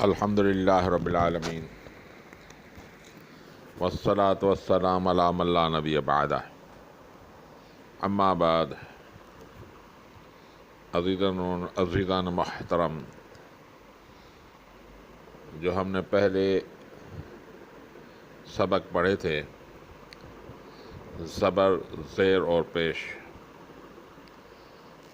الحمد للہ رب العالمین والصلاة والسلام علی من لا نبی بعدہ اما بعد عزیزان محترم، جو ہم نے پہلے سبق پڑھے تھے زبر، زیر اور پیش،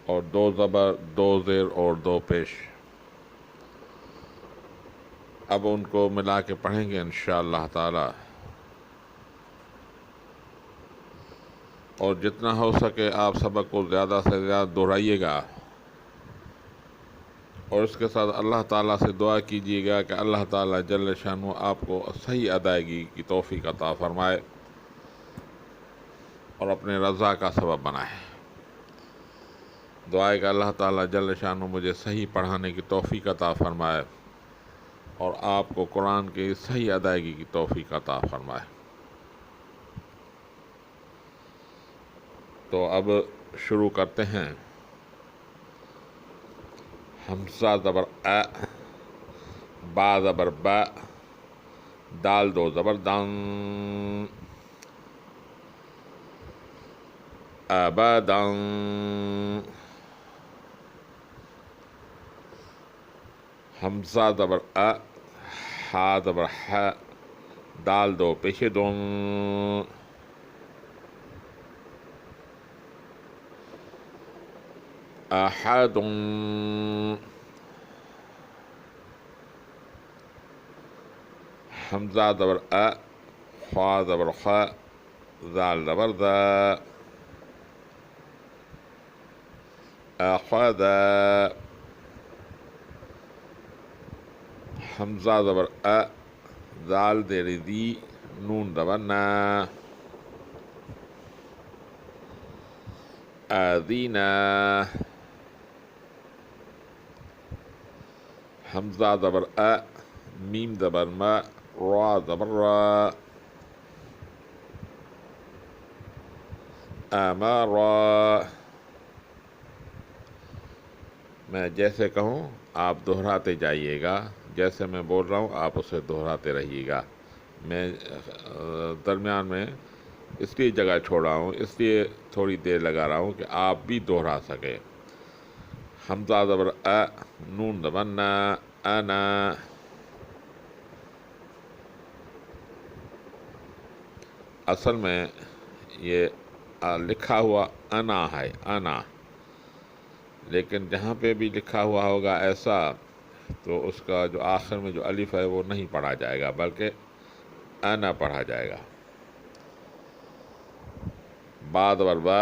اور دو زبر، دو زیر اور دو پیش، اب ان کو ملا کے پڑھیں گے انشاءاللہ تعالی، اور جتنا ہو سکے آپ سبق کو زیادہ سے زیادہ دہرائیے گا، اور اس کے ساتھ اللہ تعالیٰ سے دعا کیجیے گا کہ اللہ تعالیٰ جل شانہ آپ کو صحیح ادائیگی کی توفیق عطا فرمائے اور اپنے رضا کا سبب بنائے۔ دعا ہے کہ اللہ تعالیٰ جل شانہ مجھے صحیح پڑھانے کی توفیق عطا فرمائے اور آپ کو قرآن کی صحیح ادائیگی کی توفیق عطا فرمائے۔ تو اب شروع کرتے ہیں۔ حمزہ زبر اَ، با زبر با، دال دو زبر دان، ابدان، حمزہ زبر اَ، ہا زبر ح، دال دو پیش دون، احد، حمزہ زبر اَ، خا زبر خ، زال زبر ذا، اخذ، حمزہ زبر اَ، زال زیر ذی، نون زبر نا، آذینا، حمزہ زبر اَ، میم زبر ما، را زبر را، امارا، میں جیسے کہوں آپ دہراتے جائیے گا، جیسے میں بول رہا ہوں آپ اسے دہراتے رہیے گا۔ میں درمیان میں اس لیے جگہ چھوڑ رہا ہوں، اس لیے تھوڑی دیر لگا رہا ہوں کہ آپ بھی دہرا سکیں۔ حمزہ زبر اَ، نون زبر نا، انا، اصل میں یہ لکھا ہوا انا ہے، انا، لیکن جہاں پہ بھی لکھا ہوا ہوگا ایسا تو اس کا جو آخر میں جو الف ہے وہ نہیں پڑھا جائے گا بلکہ انا پڑھا جائے گا۔ با زبر با،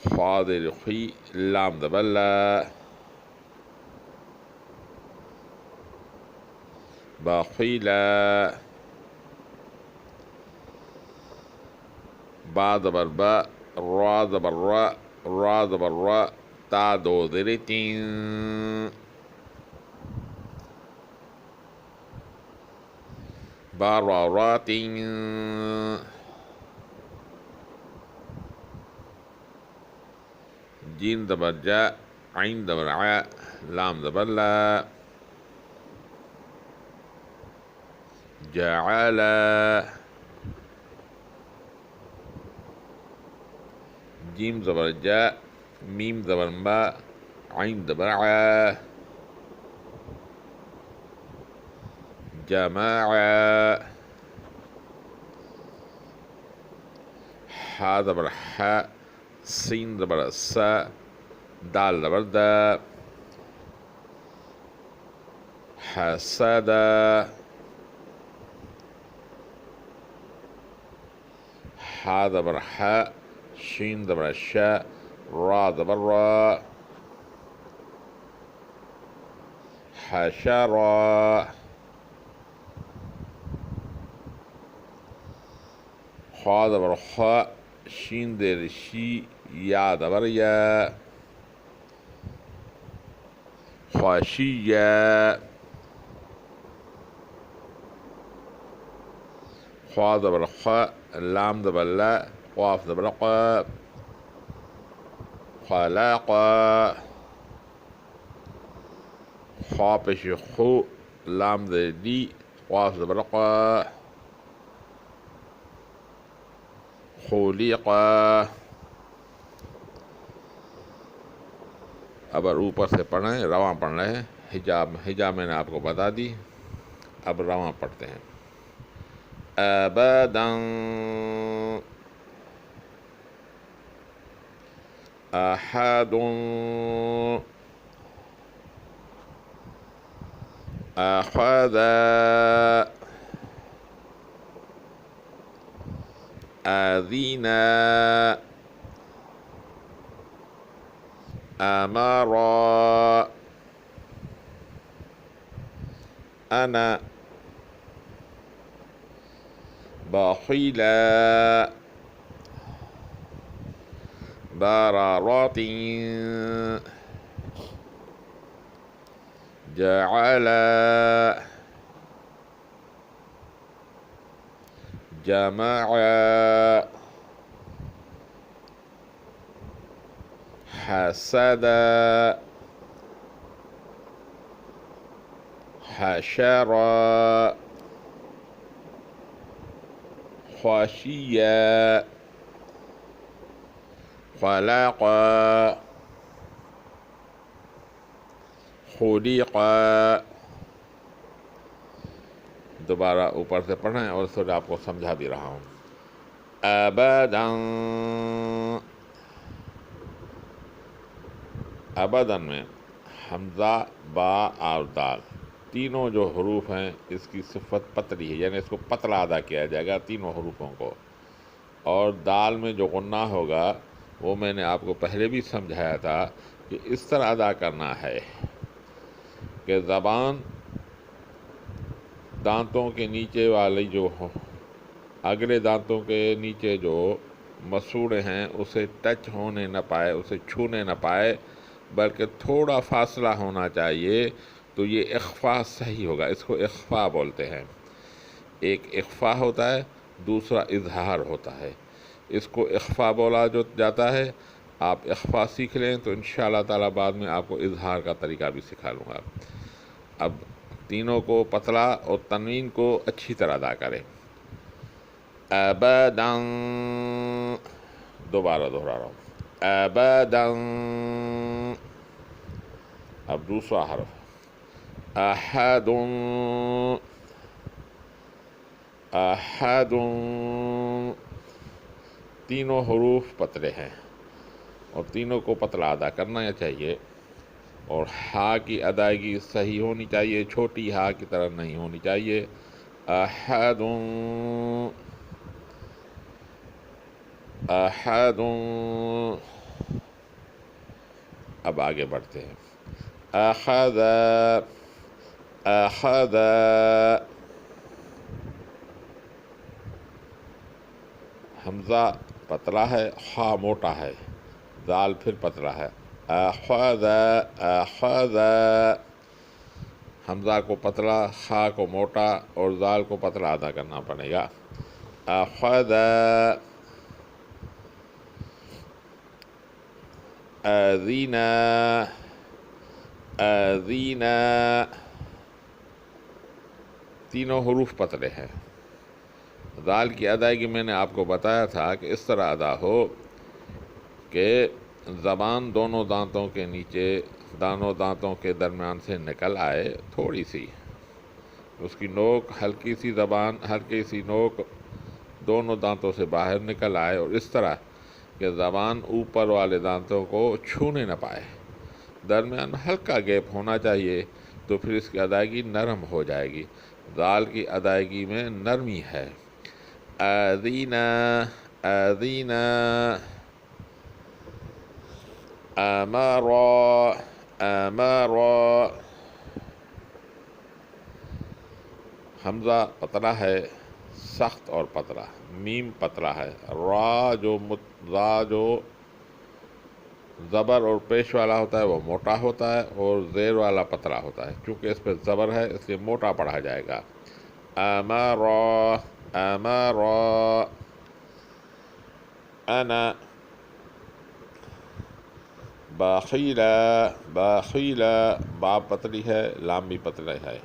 خا زیر خی، لام زبر لا، باخیلا، با زبر با، را زبر را، را زبر را، تا دو زیر تین، بارارات، جیم زبر جا، عین زبر ع، لام زبر لا، جعل، جیم زبر جا، میم زبر ما، عین زبر ع، جماع، حا زبر ح، سین زبر س، دال زبر دا، حسد، حا زبر ح، شین زبر ش، را زبر را، حشر، خا زبر خ، شین زیر شی، یا زبر یا، خاشیہ، خا زبر خ، لام زبر لا، قاف زبر قا، خلق، خا پیش خو، لام زیر دی، قاف زبر قا، خلق. اب اوپر سے پڑھیں، رواں پڑھ رہے ہیں. حجاب میں نے آپ کو بتا دی، اب رواں پڑھتے ہیں. ابدا احد اخذ اذن امر انا بخل بررات جعل جمع حسد حشر خشي خلق خلق. دوبارہ اوپر سے پڑھیں اور اس وقت آپ کو سمجھا بھی رہا ہوں. ابدا، ابداً میں حمزہ، با اور دال تینوں جو حروف ہیں اس کی صفت پتلی ہے، یعنی اس کو پتلا ادا کیا جائے گا تینوں حروفوں کو. اور دال میں جو غنہ ہوگا وہ میں نے آپ کو پہلے بھی سمجھایا تھا کہ اس طرح ادا کرنا ہے کہ زبان دانتوں کے نیچے والی جو اگلے دانتوں کے نیچے جو مسوڑے ہیں اسے ٹچ ہونے نہ پائے، اسے چھونے نہ پائے، بلکہ تھوڑا فاصلہ ہونا چاہیے. تو یہ اخفاء صحیح ہوگا، اس کو اخفاء بولتے ہیں. ایک اخفاء ہوتا ہے، دوسرا اظہار ہوتا ہے. اس کو اخفاء بولا جو جاتا ہے. آپ اخفاء سیکھ لیں تو انشاءاللہ تعالیٰ بعد میں آپ کو اظہار کا طریقہ بھی سکھا لوں گا. اب تینوں کو پتلا اور تنوین کو اچھی طرح ادا کریں. ابدا، دوبارہ دہرا رہا ہوں. ابدا. اب دوسرا حرف احد، احد. تینوں حروف پتلے ہیں اور تینوں کو پتلا ادا کرنا چاہیے. اور ہا کی ادائیگی صحیح ہونی چاہیے، چھوٹی ہا کی طرح نہیں ہونی چاہیے. احد، احد. اب آگے بڑھتے ہیں. اخذ، اخذ. حمزہ پتلا ہے، خا موٹا ہے، دال پھر پتلا ہے. اخذ، اخذ. حمزہ کو پتلا، خا کو موٹا اور دال کو پتلا ادا کرنا پڑے گا. اخذ اذن، اذن. تینوں حروف پتلے ہیں. دال کی ادائیگی میں نے آپ کو بتایا تھا کہ اس طرح ادا ہو کہ زبان دونوں دانتوں کے نیچے، دونوں دانتوں کے درمیان سے نکل آئے، تھوڑی سی اس کی نوک، ہلکی سی زبان، ہلکی سی نوک دونوں دانتوں سے باہر نکل آئے، اور اس طرح کہ زبان اوپر والے دانتوں کو چھونے نہ پائے. درمیان میں ہلکا گیپ ہونا چاہیے، تو پھر اس کی ادائیگی نرم ہو جائے گی. دال کی ادائیگی میں نرمی ہے. اذین، اذین. امر، امر. حمزہ پتلا ہے، سخت اور پتلا. میم پتلا ہے. را جو زبر اور پیش والا ہوتا ہے وہ موٹا ہوتا ہے، اور زیر والا پتلا ہوتا ہے. چونکہ اس پہ زبر ہے اس لیے موٹا پڑھا جائے گا. امر، امر. انا بخیل، بخیل. با پتلی ہے، لام بھی پتلا ہے.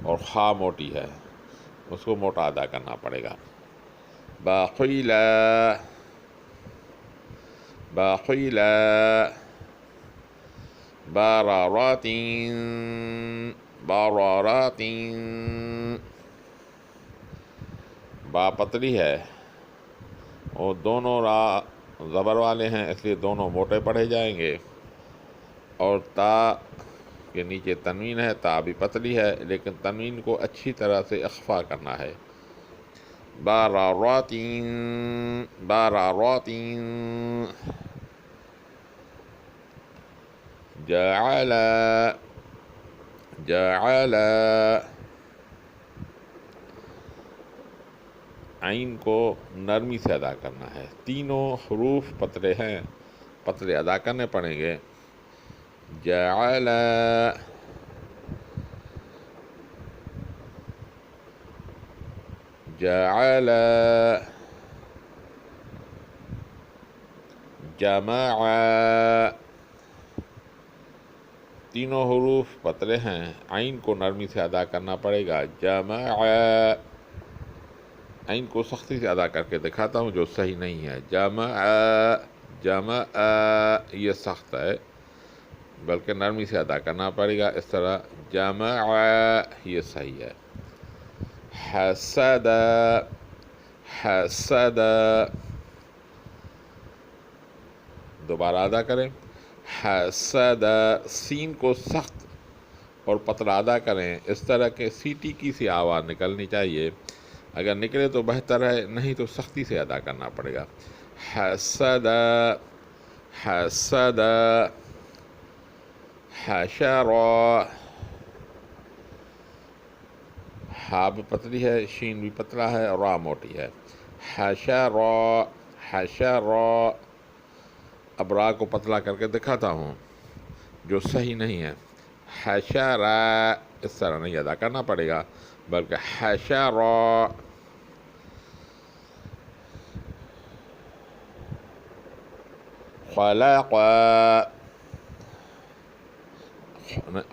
اور خا موٹی ہے، اس کو موٹا ادا کرنا پڑے گا. باخیلا باخیلا بارارات بارارات. با پتلی ہے اور دونوں را زبر والے ہیں، اس لیے دونوں موٹے پڑھے جائیں گے. اور تا کے نیچے تنوین ہے، تا بھی پتلی ہے لیکن تنوین کو اچھی طرح سے اخفا کرنا ہے. بارارات بارارات. جعل جعل. عین کو نرمی سے ادا کرنا ہے، تینوں حروف پتلے ہیں، پتلے ادا کرنے پڑیں گے. جعل جعل جمع. تینوں حروف پتلے ہیں، عین کو نرمی سے ادا کرنا پڑے گا. جمع. عین کو سختی سے ادا کر کے دکھاتا ہوں جو صحیح نہیں ہے. جمع جمع یہ سخت ہے، بلکہ نرمی سے ادا کرنا پڑے گا اس طرح. جمع یہ صحیح ہے. حسد حسد. دوبارہ ادا کریں. حسد. سین کو سخت اور پتلا ادا کریں، اس طرح کے سیٹی کی سی آواز نکلنی چاہیے. اگر نکلے تو بہتر ہے، نہیں تو سختی سے ادا کرنا پڑے گا. حسد حسد. حشر. ہا بھی پتلی ہے، شین بھی پتلا ہے، اور را موٹی ہے. حشر حشر. اب را کو پتلا کر کے دکھاتا ہوں جو صحیح نہیں ہے. حشر اس طرح نہیں ادا کرنا پڑے گا، بلکہ حشر. خلق.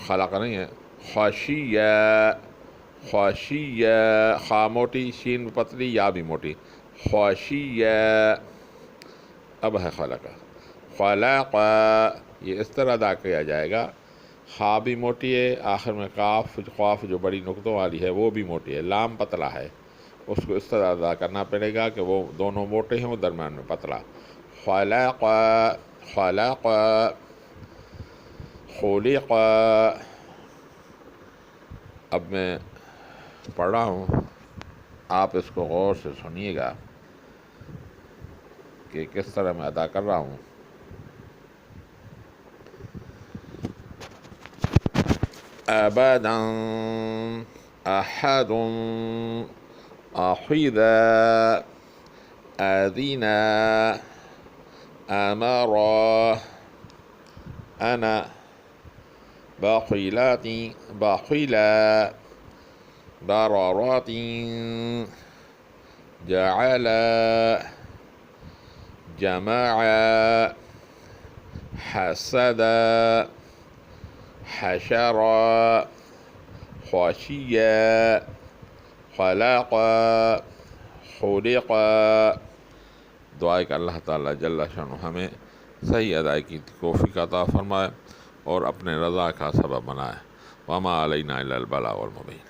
خلق نہیں ہے، خشیہ خشیہ. خا موٹی، شین بھی پتلی، یا بھی موٹی. خشیہ. اب ہے خلق. خلق یہ اس طرح ادا کیا جائے گا، خا بھی موٹی ہے، آخر میں قاف جو بڑی نقطوں والی ہے وہ بھی موٹی ہے، لام پتلا ہے، اس کو اس طرح ادا کرنا پڑے گا کہ وہ دونوں موٹے ہوں، درمیان میں پتلا. خلق خلق. خلق. اب میں پڑھ رہا ہوں، آپ اس کو غور سے سنیے گا کہ کس طرح میں ادا کر رہا ہوں. ابدا احد احدا اذنا امر انا باخیلات باخیلا بارارات جعل جمع حسد حشر خشیہ خلق خلق. دعا کہ اللہ تعالیٰ جل شانہ ہمیں صحیح ادائیگی کی توفیق عطا فرمائے اور اپنے رضا کا سبب بنائے. وما علینا الا البلاغ المبین.